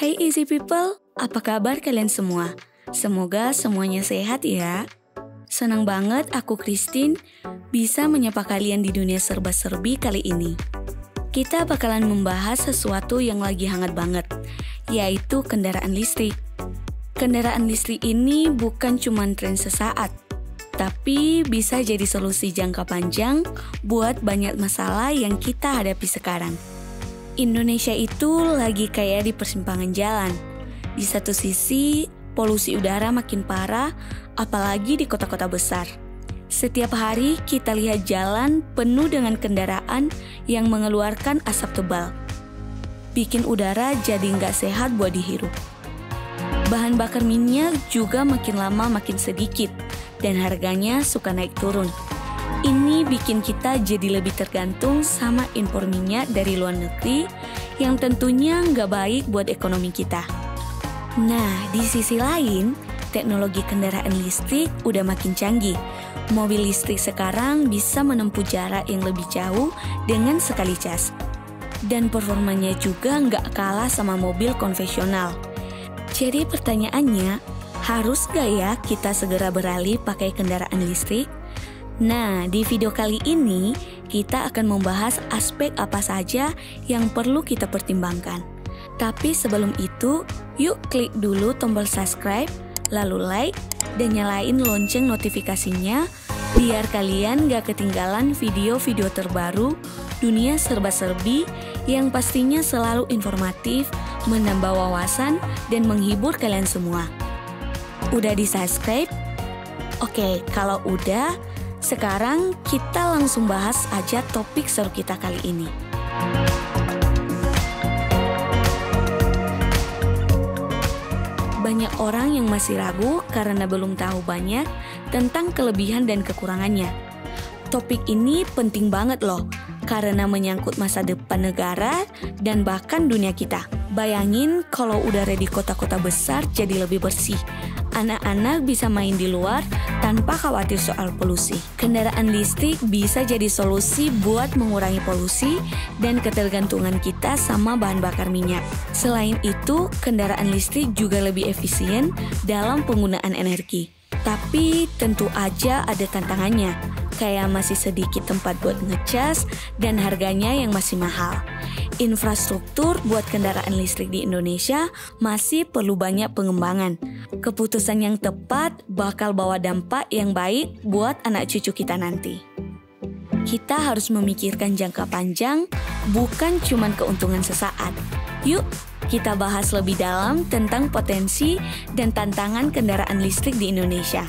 Hai easy people, apa kabar kalian semua? Semoga semuanya sehat ya. Senang banget aku Christine bisa menyapa kalian di dunia serba-serbi kali ini. Kita bakalan membahas sesuatu yang lagi hangat banget, yaitu kendaraan listrik. Kendaraan listrik ini bukan cuma tren sesaat, tapi bisa jadi solusi jangka panjang buat banyak masalah yang kita hadapi sekarang. Indonesia itu lagi kayak di persimpangan jalan. Di satu sisi, polusi udara makin parah, apalagi di kota-kota besar. Setiap hari kita lihat jalan penuh dengan kendaraan yang mengeluarkan asap tebal. Bikin udara jadi nggak sehat buat dihirup. Bahan bakar minyak juga makin lama makin sedikit, dan harganya suka naik turun. Ini bikin kita jadi lebih tergantung sama impor minyak dari luar negeri yang tentunya nggak baik buat ekonomi kita. Nah, di sisi lain, teknologi kendaraan listrik udah makin canggih. Mobil listrik sekarang bisa menempuh jarak yang lebih jauh dengan sekali cas. Dan performanya juga nggak kalah sama mobil konvensional. Jadi pertanyaannya, harus nggak ya kita segera beralih pakai kendaraan listrik? Nah, di video kali ini kita akan membahas aspek apa saja yang perlu kita pertimbangkan. Tapi sebelum itu, yuk klik dulu tombol subscribe, lalu like, dan nyalain lonceng notifikasinya biar kalian gak ketinggalan video-video terbaru dunia serba-serbi yang pastinya selalu informatif, menambah wawasan, dan menghibur kalian semua. Udah di-subscribe? Oke, kalau udah, sekarang kita langsung bahas aja topik seru kita kali ini. Banyak orang yang masih ragu karena belum tahu banyak tentang kelebihan dan kekurangannya. Topik ini penting banget loh, karena menyangkut masa depan negara dan bahkan dunia kita. Bayangin kalau udara di kota-kota besar jadi lebih bersih. Anak-anak bisa main di luar tanpa khawatir soal polusi. Kendaraan listrik bisa jadi solusi buat mengurangi polusi dan ketergantungan kita sama bahan bakar minyak. Selain itu, kendaraan listrik juga lebih efisien dalam penggunaan energi. Tapi tentu aja ada tantangannya, kayak masih sedikit tempat buat ngecas dan harganya yang masih mahal. Infrastruktur buat kendaraan listrik di Indonesia masih perlu banyak pengembangan. Keputusan yang tepat bakal bawa dampak yang baik buat anak cucu kita nanti. Kita harus memikirkan jangka panjang, bukan cuma keuntungan sesaat. Yuk, kita bahas lebih dalam tentang potensi dan tantangan kendaraan listrik di Indonesia.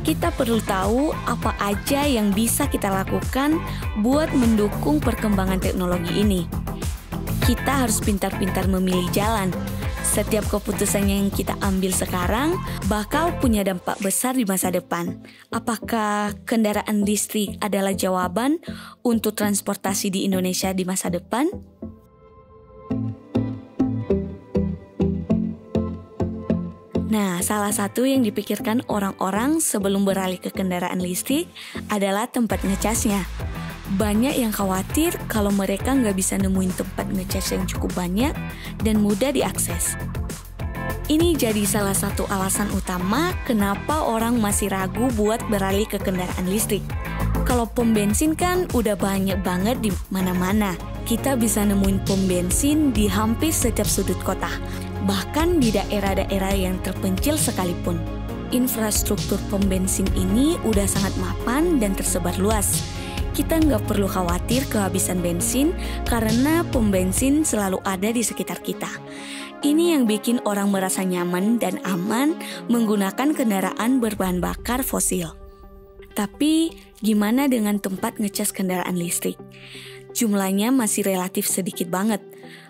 Kita perlu tahu apa aja yang bisa kita lakukan buat mendukung perkembangan teknologi ini. Kita harus pintar-pintar memilih jalan. Setiap keputusan yang kita ambil sekarang bakal punya dampak besar di masa depan. Apakah kendaraan listrik adalah jawaban untuk transportasi di Indonesia di masa depan? Nah, salah satu yang dipikirkan orang-orang sebelum beralih ke kendaraan listrik adalah tempat ngecasnya. Banyak yang khawatir kalau mereka nggak bisa nemuin tempat ngecas yang cukup banyak dan mudah diakses. Ini jadi salah satu alasan utama kenapa orang masih ragu buat beralih ke kendaraan listrik. Kalau pom bensin kan udah banyak banget di mana-mana. Kita bisa nemuin pom bensin di hampir setiap sudut kota, bahkan di daerah-daerah yang terpencil sekalipun. Infrastruktur pom bensin ini udah sangat mapan dan tersebar luas. Kita nggak perlu khawatir kehabisan bensin karena pom bensin selalu ada di sekitar kita. Ini yang bikin orang merasa nyaman dan aman menggunakan kendaraan berbahan bakar fosil. Tapi gimana dengan tempat ngecas kendaraan listrik? Jumlahnya masih relatif sedikit banget.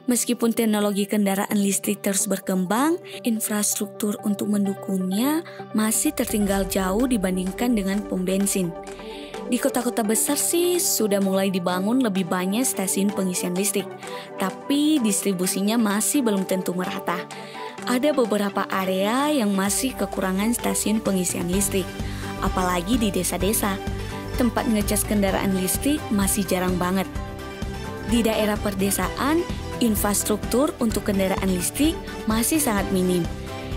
Meskipun teknologi kendaraan listrik terus berkembang, infrastruktur untuk mendukungnya masih tertinggal jauh dibandingkan dengan pom bensin. Di kota-kota besar sih sudah mulai dibangun lebih banyak stasiun pengisian listrik, tapi distribusinya masih belum tentu merata. Ada beberapa area yang masih kekurangan stasiun pengisian listrik, apalagi di desa-desa. Tempat ngecas kendaraan listrik masih jarang banget. Di daerah perdesaan, infrastruktur untuk kendaraan listrik masih sangat minim.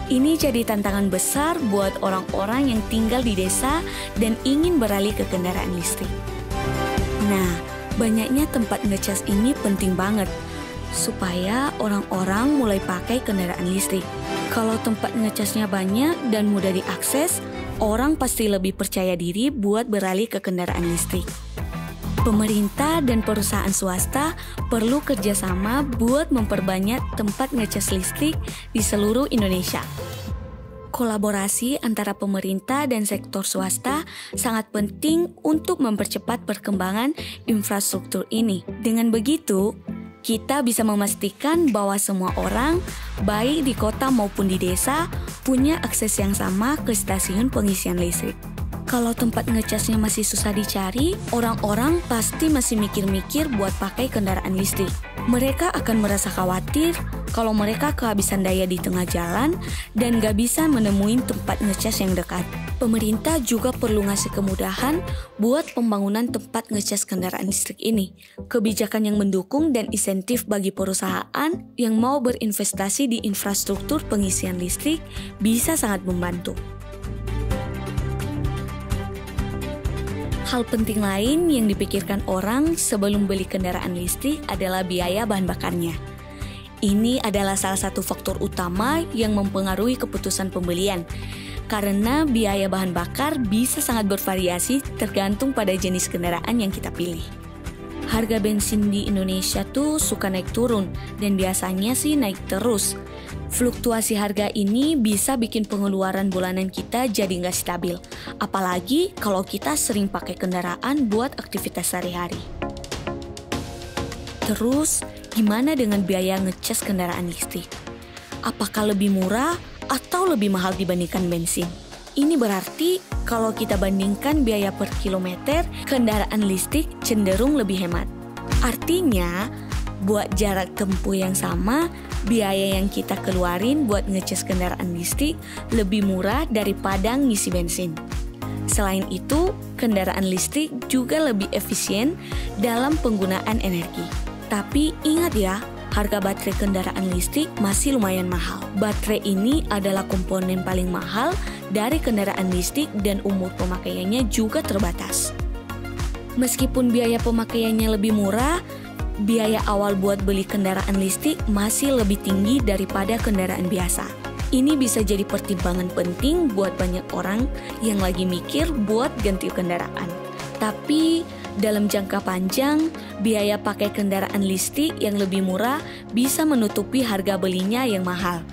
Ini jadi tantangan besar buat orang-orang yang tinggal di desa dan ingin beralih ke kendaraan listrik. Nah, banyaknya tempat ngecas ini penting banget supaya orang-orang mulai pakai kendaraan listrik. Kalau tempat ngecasnya banyak dan mudah diakses, orang pasti lebih percaya diri buat beralih ke kendaraan listrik. Pemerintah dan perusahaan swasta perlu kerjasama buat memperbanyak tempat ngecas listrik di seluruh Indonesia. Kolaborasi antara pemerintah dan sektor swasta sangat penting untuk mempercepat perkembangan infrastruktur ini. Dengan begitu, kita bisa memastikan bahwa semua orang, baik di kota maupun di desa, punya akses yang sama ke stasiun pengisian listrik. Kalau tempat ngecasnya masih susah dicari, orang-orang pasti masih mikir-mikir buat pakai kendaraan listrik. Mereka akan merasa khawatir kalau mereka kehabisan daya di tengah jalan dan gak bisa menemuin tempat ngecas yang dekat. Pemerintah juga perlu ngasih kemudahan buat pembangunan tempat ngecas kendaraan listrik ini. Kebijakan yang mendukung dan insentif bagi perusahaan yang mau berinvestasi di infrastruktur pengisian listrik bisa sangat membantu. Hal penting lain yang dipikirkan orang sebelum beli kendaraan listrik adalah biaya bahan bakarnya. Ini adalah salah satu faktor utama yang mempengaruhi keputusan pembelian, karena biaya bahan bakar bisa sangat bervariasi tergantung pada jenis kendaraan yang kita pilih. Harga bensin di Indonesia tuh suka naik turun dan biasanya sih naik terus. Fluktuasi harga ini bisa bikin pengeluaran bulanan kita jadi nggak stabil, apalagi kalau kita sering pakai kendaraan buat aktivitas sehari-hari. Terus, gimana dengan biaya ngecas kendaraan listrik? Apakah lebih murah atau lebih mahal dibandingkan bensin? Ini berarti kalau kita bandingkan biaya per kilometer, kendaraan listrik cenderung lebih hemat. Artinya, buat jarak tempuh yang sama, biaya yang kita keluarin buat ngecas kendaraan listrik lebih murah daripada ngisi bensin. Selain itu, kendaraan listrik juga lebih efisien dalam penggunaan energi. Tapi ingat ya, harga baterai kendaraan listrik masih lumayan mahal. Baterai ini adalah komponen paling mahal dari kendaraan listrik dan umur pemakaiannya juga terbatas. Meskipun biaya pemakaiannya lebih murah, biaya awal buat beli kendaraan listrik masih lebih tinggi daripada kendaraan biasa. Ini bisa jadi pertimbangan penting buat banyak orang yang lagi mikir buat ganti kendaraan. Tapi dalam jangka panjang, biaya pakai kendaraan listrik yang lebih murah bisa menutupi harga belinya yang mahal.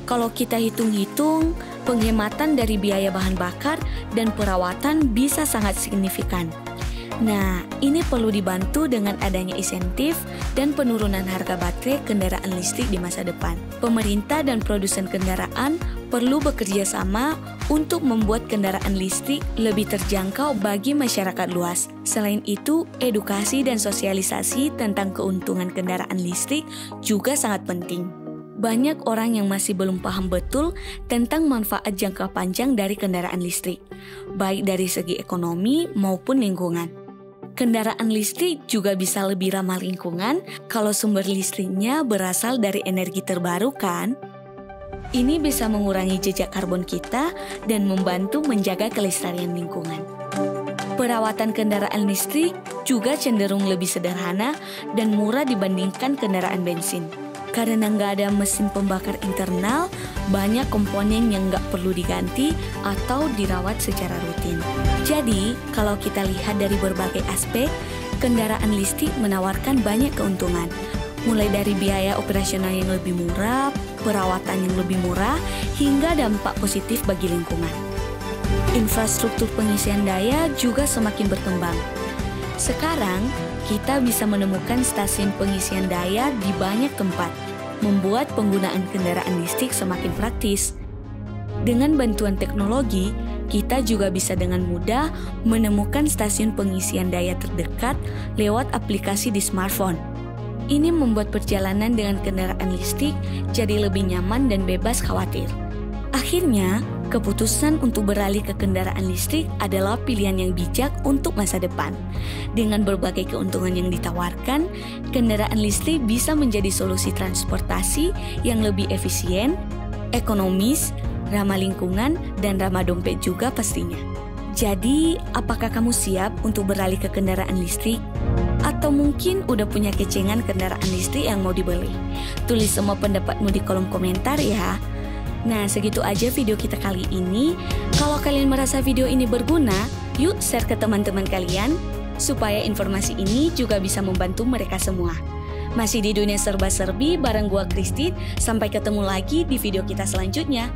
Kalau kita hitung-hitung, penghematan dari biaya bahan bakar dan perawatan bisa sangat signifikan. Nah, ini perlu dibantu dengan adanya insentif dan penurunan harga baterai kendaraan listrik di masa depan. Pemerintah dan produsen kendaraan perlu bekerja sama untuk membuat kendaraan listrik lebih terjangkau bagi masyarakat luas. Selain itu, edukasi dan sosialisasi tentang keuntungan kendaraan listrik juga sangat penting. Banyak orang yang masih belum paham betul tentang manfaat jangka panjang dari kendaraan listrik, baik dari segi ekonomi maupun lingkungan. Kendaraan listrik juga bisa lebih ramah lingkungan kalau sumber listriknya berasal dari energi terbarukan. Ini bisa mengurangi jejak karbon kita dan membantu menjaga kelestarian lingkungan. Perawatan kendaraan listrik juga cenderung lebih sederhana dan murah dibandingkan kendaraan bensin. Karena nggak ada mesin pembakar internal, banyak komponen yang nggak perlu diganti atau dirawat secara rutin. Jadi, kalau kita lihat dari berbagai aspek, kendaraan listrik menawarkan banyak keuntungan. Mulai dari biaya operasional yang lebih murah, perawatan yang lebih murah, hingga dampak positif bagi lingkungan. Infrastruktur pengisian daya juga semakin berkembang. Sekarang, kita bisa menemukan stasiun pengisian daya di banyak tempat, membuat penggunaan kendaraan listrik semakin praktis. Dengan bantuan teknologi, kita juga bisa dengan mudah menemukan stasiun pengisian daya terdekat lewat aplikasi di smartphone. Ini membuat perjalanan dengan kendaraan listrik jadi lebih nyaman dan bebas khawatir. Akhirnya, Keputusan untuk beralih ke kendaraan listrik adalah pilihan yang bijak untuk masa depan. Dengan berbagai keuntungan yang ditawarkan, kendaraan listrik bisa menjadi solusi transportasi yang lebih efisien, ekonomis, ramah lingkungan, dan ramah dompet juga pastinya. Jadi, apakah kamu siap untuk beralih ke kendaraan listrik? Atau mungkin udah punya kecengan kendaraan listrik yang mau dibeli? Tulis semua pendapatmu di kolom komentar ya. Nah, segitu aja video kita kali ini. Kalau kalian merasa video ini berguna, yuk share ke teman-teman kalian, supaya informasi ini juga bisa membantu mereka semua. Masih di dunia serba-serbi bareng gua Christine, sampai ketemu lagi di video kita selanjutnya.